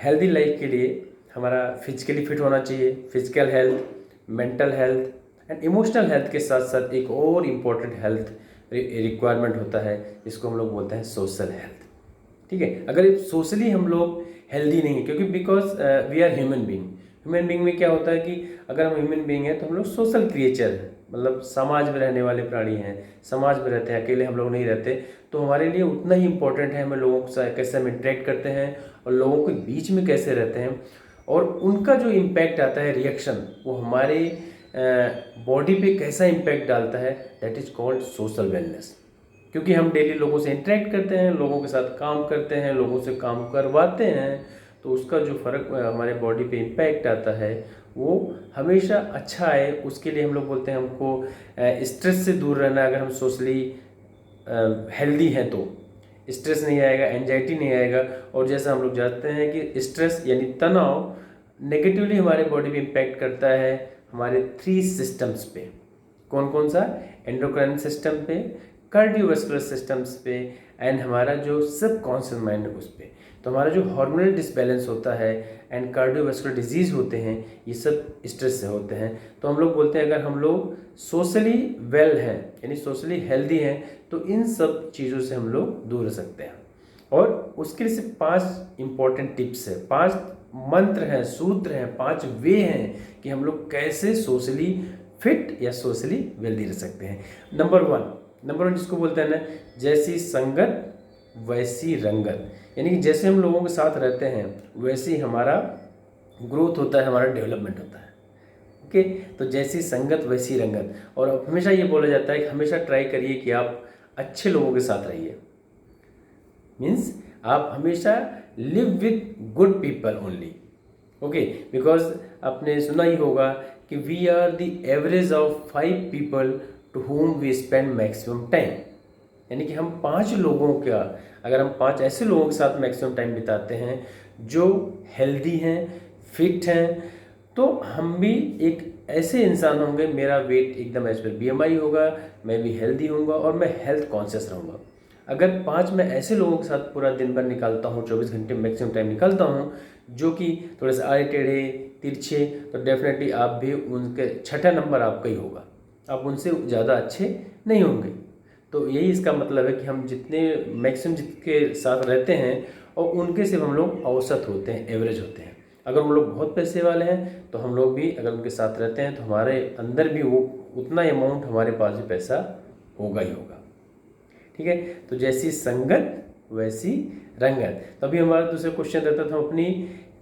Healthy life के लिए हमारा फिजिकली फिट होना चाहिए, physical health, mental health and emotional health के साथ साथ एक और इम्पॉर्टेंट हेल्थ रिक्वायरमेंट होता है जिसको हम लोग बोलते हैं सोशल हेल्थ। ठीक है, अगर सोशली हम लोग हेल्दी नहीं है, क्योंकि because we are human being में क्या होता है कि अगर हम ह्यूमन बीइंग हैं तो हम लोग सोशल क्रिएचर हैं, मतलब समाज में रहने वाले प्राणी हैं, समाज में रहते हैं, अकेले हम लोग नहीं रहते। तो हमारे लिए उतना ही इम्पोर्टेंट है हमें लोगों से कैसे हम इंटरेक्ट करते हैं और लोगों के बीच में कैसे रहते हैं, और उनका जो इम्पैक्ट आता है रिएक्शन, वो हमारे बॉडी पे कैसा इम्पैक्ट डालता है, that is called social wellness. क्योंकि हम डेली लोगों से इंटरेक्ट करते हैं, लोगों के साथ काम करते हैं, लोगों से काम करवाते हैं, तो उसका जो फ़र्क हमारे बॉडी पे इम्पैक्ट आता है वो हमेशा अच्छा है। उसके लिए हम लोग बोलते हैं हमको स्ट्रेस से दूर रहना। अगर हम सोशली हेल्दी हैं तो स्ट्रेस नहीं आएगा, एंजाइटी नहीं आएगा। और जैसा हम लोग जानते हैं कि स्ट्रेस यानी तनाव नेगेटिवली हमारे बॉडी पे इम्पैक्ट करता है हमारे 3 सिस्टम्स पे। कौन कौन सा? एंडोक्राइन सिस्टम पे, कार्डियोवास्कुलर सिस्टम्स पे एंड हमारा जो सबकॉन्शियस माइंड है उस पे। तो हमारा जो हार्मोनल डिसबैलेंस होता है एंड कार्डियोवास्कुलर डिजीज़ होते हैं, ये सब स्ट्रेस से होते हैं। तो हम लोग बोलते हैं अगर हम लोग सोशली वेल हैं यानी सोशली हेल्दी हैं तो इन सब चीज़ों से हम लोग दूर रह सकते हैं। और उसके लिए सिर्फ 5 इंपॉर्टेंट टिप्स है, 5 मंत्र हैं, सूत्र हैं, 5 वे हैं कि हम लोग कैसे सोशली फिट या सोशली वेल्दी रह सकते हैं। नंबर वन जिसको बोलते हैं ना, जैसी संगत वैसी रंगत, यानी कि जैसे हम लोगों के साथ रहते हैं वैसे ही हमारा ग्रोथ होता है, हमारा डेवलपमेंट होता है। ओके, तो जैसी संगत वैसी रंगत। और हमेशा ये बोला जाता है कि हमेशा ट्राई करिए कि आप अच्छे लोगों के साथ रहिए, मीन्स आप हमेशा live with good people only. Okay, because आपने सुना ही होगा कि we are the average of 5 people to whom we spend maximum time. यानी कि हम 5 लोगों का, अगर हम 5 ऐसे लोगों के साथ मैक्सिमम टाइम बिताते हैं जो हेल्दी हैं, फिट हैं, तो हम भी एक ऐसे इंसान होंगे, मेरा वेट एकदम एज पर BMI होगा, मैं भी हेल्दी होऊंगा और मैं हेल्थ कॉन्शियस रहूँगा। अगर 5 मैं ऐसे लोगों के साथ पूरा दिन भर निकालता हूँ, 24 घंटे मैक्सिमम टाइम निकालता हूँ, जो कि थोड़े से आड़े टेढ़े तिरछे, तो डेफिनेटली आप भी उनके 6ठा नंबर आपका ही होगा, आप उनसे ज़्यादा अच्छे नहीं होंगे। तो यही इसका मतलब है कि हम जितने मैक्सिमम जिसके साथ रहते हैं और उनके से हम लोग औसत होते हैं, एवरेज होते हैं। अगर वो लोग बहुत पैसे वाले हैं तो हम लोग भी अगर उनके साथ रहते हैं तो हमारे अंदर भी वो उतना अमाउंट हमारे पास भी पैसा होगा ही होगा। ठीक है, तो जैसी संगत वैसी रंगत। तभी हमारा दूसरा क्वेश्चन रहता था अपनी,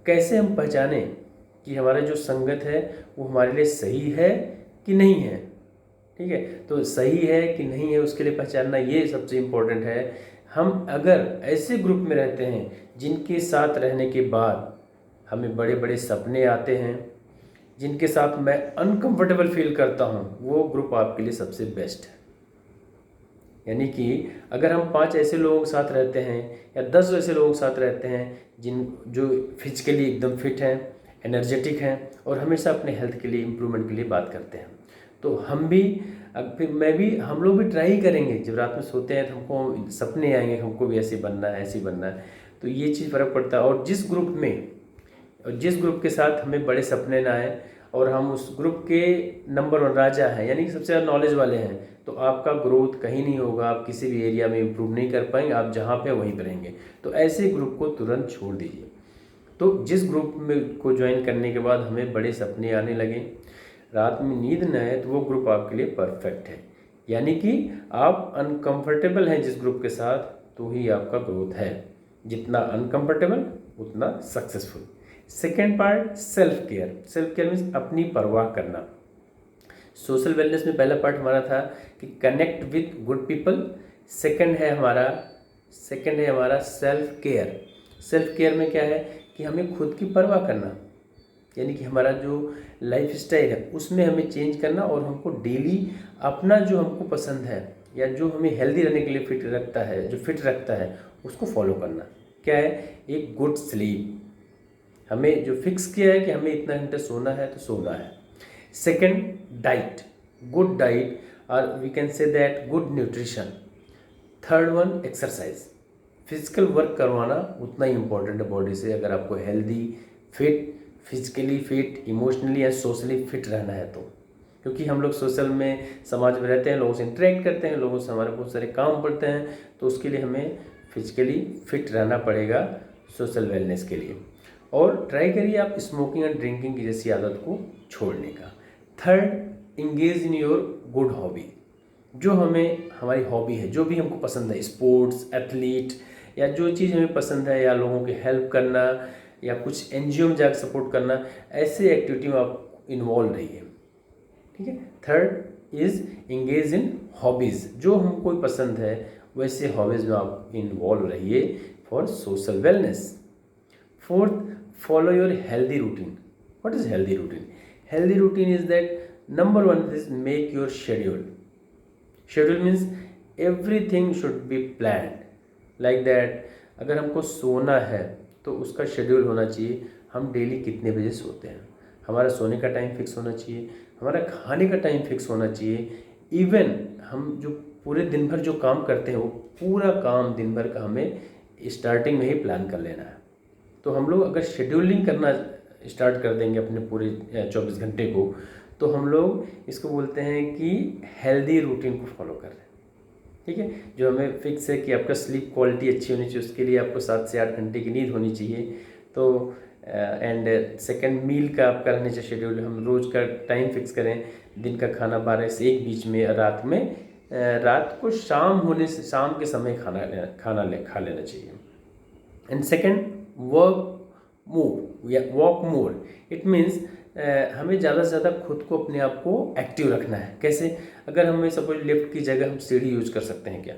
कैसे हम पहचाने कि हमारा जो संगत है वो हमारे लिए सही है कि नहीं है। ठीक है, तो सही है कि नहीं है उसके लिए पहचानना ये सबसे इम्पोर्टेंट है। हम अगर ऐसे ग्रुप में रहते हैं जिनके साथ रहने के बाद हमें बड़े बड़े सपने आते हैं, जिनके साथ मैं अनकंफर्टेबल फील करता हूँ, वो ग्रुप आपके लिए सबसे बेस्ट है। यानी कि अगर हम 5 ऐसे लोगों के साथ रहते हैं या 10 ऐसे लोगों के साथ रहते हैं जो फिजिकली एकदम फिट हैं, एनर्जेटिक हैं और हमेशा अपने हेल्थ के लिए, इम्प्रूवमेंट के लिए बात करते हैं, तो हम भी, अब फिर मैं भी, हम लोग भी ट्राई करेंगे। जब रात में सोते हैं तो हमको सपने आएंगे, हमको भी ऐसे बनना है, ऐसे बनना है। तो ये चीज़ फ़र्क पड़ता है। और जिस ग्रुप के साथ हमें बड़े सपने ना आए और हम उस ग्रुप के नंबर 1 राजा हैं, यानी कि सबसे ज़्यादा नॉलेज वाले हैं, तो आपका ग्रोथ कहीं नहीं होगा, आप किसी भी एरिया में इम्प्रूव नहीं कर पाएंगे, आप जहाँ पे वहीं पर रहेंगे। तो ऐसे ग्रुप को तुरंत छोड़ दीजिए। तो जिस ग्रुप में को ज्वाइन करने के बाद हमें बड़े सपने आने लगे, रात में नींद न आए, तो वो ग्रुप आपके लिए परफेक्ट है। यानी कि आप अनकंफर्टेबल हैं जिस ग्रुप के साथ, तो ही आपका ग्रोथ है। जितना अनकंफर्टेबल उतना successful. Second part, self care means अपनी परवाह करना। सोशल वेलनेस में पहला पार्ट हमारा था कि connect with good people. Second है हमारा सेल्फ केयर में क्या है कि हमें खुद की परवाह करना, यानी कि हमारा जो लाइफ स्टाइल है उसमें हमें चेंज करना और हमको डेली अपना जो हमको पसंद है या जो हमें हेल्दी रहने के लिए फिट रखता है उसको फॉलो करना। क्या है? एक गुड स्लीप, हमें जो फिक्स किया है कि हमें इतना घंटे सोना है तो सोना है। सेकंड, डाइट, गुड डाइट और we can say that good nutrition. Third one, exercise, physical work करवाना उतना ही इम्पोर्टेंट है बॉडी से, अगर आपको healthy, fit, physically fit, emotionally and socially fit रहना है तो। क्योंकि हम लोग सोशल में, समाज में रहते हैं, लोगों से इंटरेक्ट करते हैं, लोगों से हमारे बहुत सारे काम पड़ते हैं, तो उसके लिए हमें फिजिकली फिट रहना पड़ेगा सोशल वेलनेस के लिए। और ट्राई करिए आप स्मोकिंग एंड ड्रिंकिंग की जैसी आदत को छोड़ने का। Third, engage in your good hobby. जो हमें हमारी हॉबी है, जो भी हमको पसंद है, स्पोर्ट्स, एथलीट, या जो चीज़ हमें पसंद है, या लोगों की हेल्प करना, या कुछ एनजीओ में जाकर सपोर्ट करना, ऐसे एक्टिविटी में आप इन्वॉल्व रहिए। ठीक है। Third is engage in hobbies. जो हमको पसंद है वैसे हॉबीज़ में आप इन्वॉल्व रहिए for social wellness. Fourth, follow your healthy routine. What is healthy routine? Healthy routine is that number one is make your schedule. Schedule means everything should be planned like that. अगर हमको सोना है तो उसका schedule होना चाहिए, हम daily कितने बजे सोते हैं, हमारा सोने का टाइम फिक्स होना चाहिए, हमारा खाने का टाइम फिक्स होना चाहिए। इवन हम जो पूरे दिन भर जो काम करते हैं वो पूरा काम दिन भर का हमें स्टार्टिंग में ही प्लान कर लेना है। तो हम लोग अगर शेड्यूलिंग करना स्टार्ट कर देंगे अपने पूरे 24 घंटे को, तो हम लोग इसको बोलते हैं कि हेल्दी रूटीन को फॉलो कर रहे हैं। ठीक है। जो हमें फिक्स है कि आपका स्लीप क्वालिटी अच्छी होनी चाहिए, उसके लिए आपको 7 से 8 घंटे की नींद होनी चाहिए। तो एंड सेकंड, मील का आपका रहना चाहिए शेड्यूल। हम रोज़ का टाइम फिक्स करें, दिन का खाना 12 से 1 बीच में, रात को शाम के समय खा लेना चाहिए। And second, walk more. It means हमें ज़्यादा से ज़्यादा खुद को, अपने आप को एक्टिव रखना है। कैसे? अगर हमें सपोज लिफ्ट की जगह हम सीढ़ी यूज कर सकते हैं क्या?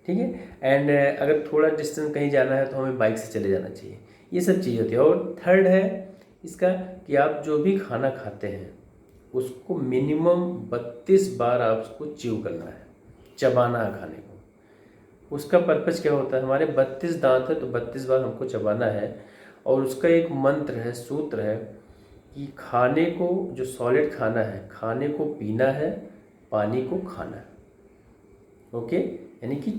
ठीक है। एंड अगर थोड़ा डिस्टेंस कहीं जाना है तो हमें बाइक से चले जाना चाहिए। ये सब चीज़ होती है। और थर्ड है इसका कि आप जो भी खाना खाते हैं उसको मिनिमम 32 बार आप उसको च्यू करना है, चबाना है खाने को। उसका पर्पज़ क्या होता है? हमारे 32 दांत है तो 32 बार हमको चबाना है। और उसका एक मंत्र है, सूत्र है कि खाने को, जो सॉलिड खाना है, खाने को पीना है, पानी को खाना है। ओके। यानी कि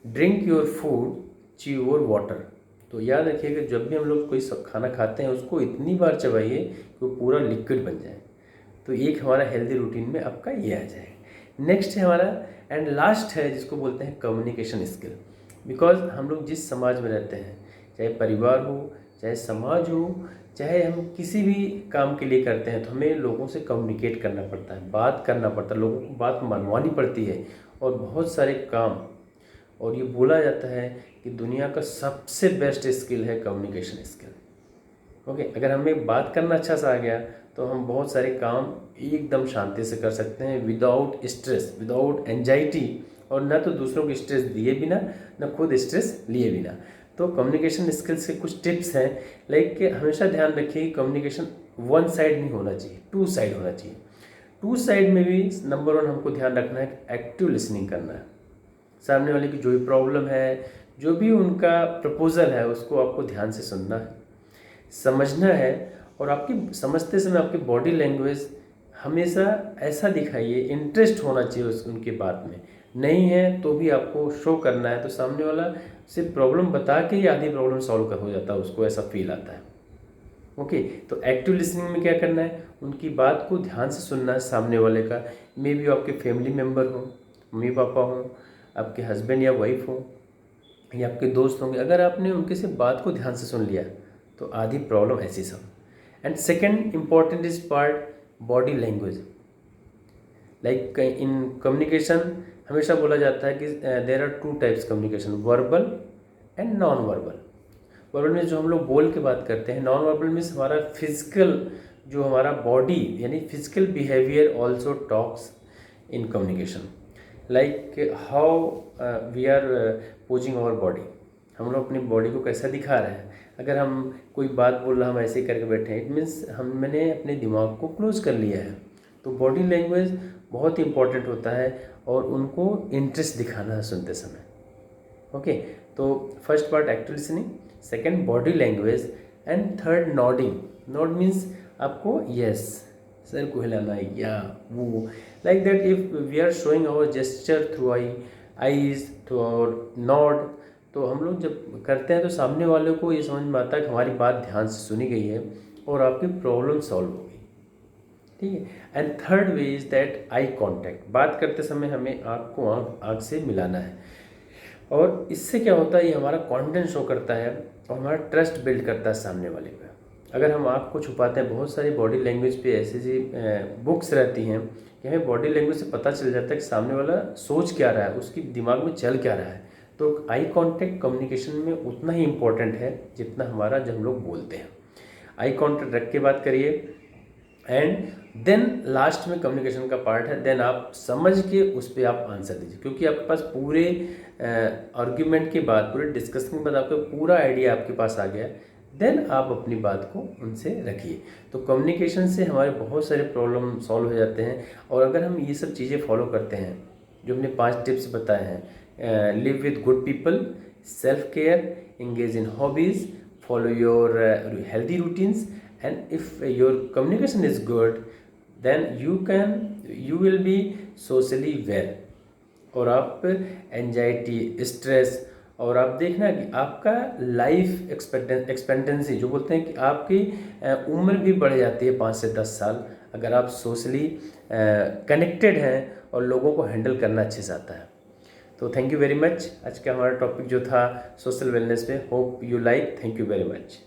drink your food, chew your water. तो याद रखिएगा, जब भी हम लोग कोई खाना खाते हैं उसको इतनी बार चबाइए कि वो पूरा लिक्विड बन जाए। तो एक हमारा हेल्दी रूटीन में आपका ये आ जाएगा। नेक्स्ट है हमारा एंड लास्ट है जिसको बोलते हैं कम्युनिकेशन स्किल। बिकॉज हम लोग जिस समाज में रहते हैं, चाहे परिवार हो, चाहे समाज हो, चाहे हम किसी भी काम के लिए करते हैं, तो हमें लोगों से कम्युनिकेट करना पड़ता है, बात करना पड़ता है, लोगों को बात मनवानी पड़ती है। और बहुत सारे काम, और ये बोला जाता है कि दुनिया का सबसे बेस्ट स्किल है कम्युनिकेशन स्किल। ओके। अगर हमें बात करना अच्छा सा आ गया तो हम बहुत सारे काम एकदम शांति से कर सकते हैं, विदाउट स्ट्रेस, विदाउट एंजाइटी, और ना तो दूसरों को स्ट्रेस दिए बिना, ना खुद स्ट्रेस लिए बिना। तो कम्युनिकेशन स्किल्स के कुछ टिप्स हैं, लाइक हमेशा ध्यान रखिए कि कम्युनिकेशन वन साइड नहीं होना चाहिए, 2 साइड होना चाहिए। 2 साइड में भी नंबर 1 हमको ध्यान रखना है कि एक्टिव लिसनिंग करना है। सामने वाले की जो भी प्रॉब्लम है, जो भी उनका प्रपोजल है, उसको आपको ध्यान से सुनना है, समझना है। और आपकी समझते समय आपकी बॉडी लैंग्वेज हमेशा ऐसा दिखाइए, इंटरेस्ट होना चाहिए उनकी बात में। नहीं है तो भी आपको शो करना है, तो सामने वाला सिर्फ प्रॉब्लम बता के ही आधी प्रॉब्लम सॉल्व हो जाता है, उसको ऐसा फील आता है। ओके। तो एक्टिव लिसनिंग में क्या करना है? उनकी बात को ध्यान से सुनना है सामने वाले का। मे बी आपके फैमिली मेम्बर हो, मम्मी पापा हो, आपके हस्बैंड या वाइफ हो, या आपके दोस्त होंगे। अगर आपने उनके से बात को ध्यान से सुन लिया तो आधी प्रॉब्लम ऐसी सब। And second important is part body language. Like in communication हमेशा बोला जाता है कि there are 2 types communication, verbal and non verbal. Verbal means जो हम लोग बोल के बात करते हैं, नॉन वर्बल मीन्स हमारा फिजिकल, जो हमारा बॉडी यानी physical behaviour also talks in communication. Like how we are posing our body, हम लोग अपनी बॉडी को कैसा दिखा रहे हैं। अगर हम कोई बात बोल रहा, हम ऐसे करके बैठे हैं, इट मीन्स मैंने अपने दिमाग को क्लोज कर लिया है। तो बॉडी लैंग्वेज बहुत इंपॉर्टेंट होता है, और उनको इंटरेस्ट दिखाना है सुनते समय। ओके। तो first part active listening, second body language, and third nodding. Nod means आपको यस, सर को हिलाना है या वो, like that. If we are showing our gesture through eyes, through our nod, तो हम लोग जब करते हैं तो सामने वाले को ये समझ में आता है कि हमारी बात ध्यान से सुनी गई है और आपकी प्रॉब्लम सॉल्व हो गई, ठीक है। And third way is that eye contact. बात करते समय हमें आँख को आँख से मिलाना है, और इससे क्या होता है, ये हमारा कॉन्फिडेंस शो करता है और हमारा ट्रस्ट बिल्ड करता है सामने वाले पे। अगर हम आँख को छुपाते हैं, बहुत सारी बॉडी लैंग्वेज पे ऐसी सी बुक्स रहती हैं कि हमें बॉडी लैंग्वेज से पता चल जाता है कि सामने वाला सोच क्या रहा है, उसकी दिमाग में चल क्या रहा है। तो आई कांटेक्ट कम्युनिकेशन में उतना ही इम्पोर्टेंट है जितना हमारा जब हम लोग बोलते हैं। आई कांटेक्ट रख के बात करिए, एंड देन लास्ट में कम्युनिकेशन का पार्ट है, देन आप समझ के उस पर आप आंसर दीजिए, क्योंकि आपके पास पूरे आर्ग्यूमेंट के बाद, पूरे डिस्कशन के बाद आपका पूरा आइडिया आपके पास आ गया, देन आप अपनी बात को उनसे रखिए। तो कम्युनिकेशन से हमारे बहुत सारे प्रॉब्लम सॉल्व हो जाते हैं। और अगर हम ये सब चीज़ें फॉलो करते हैं जो हमने 5 टिप्स बताए हैं, live with good people, self care, engage in hobbies, follow your healthy routines, and if your communication is good, then you will be socially well। और आप एंजाइटी, स्ट्रेस, और आप देखना कि आपका लाइफ एक्सपेक्टेंसी जो बोलते हैं कि आपकी उम्र भी बढ़ जाती है 5 से 10 साल, अगर आप सोशली कनेक्टेड हैं और लोगों को हैंडल करना अच्छे से आता है। तो थैंक यू वेरी मच। आज का हमारा टॉपिक जो था सोशल वेलनेस पे, hope you like. Thank you very much.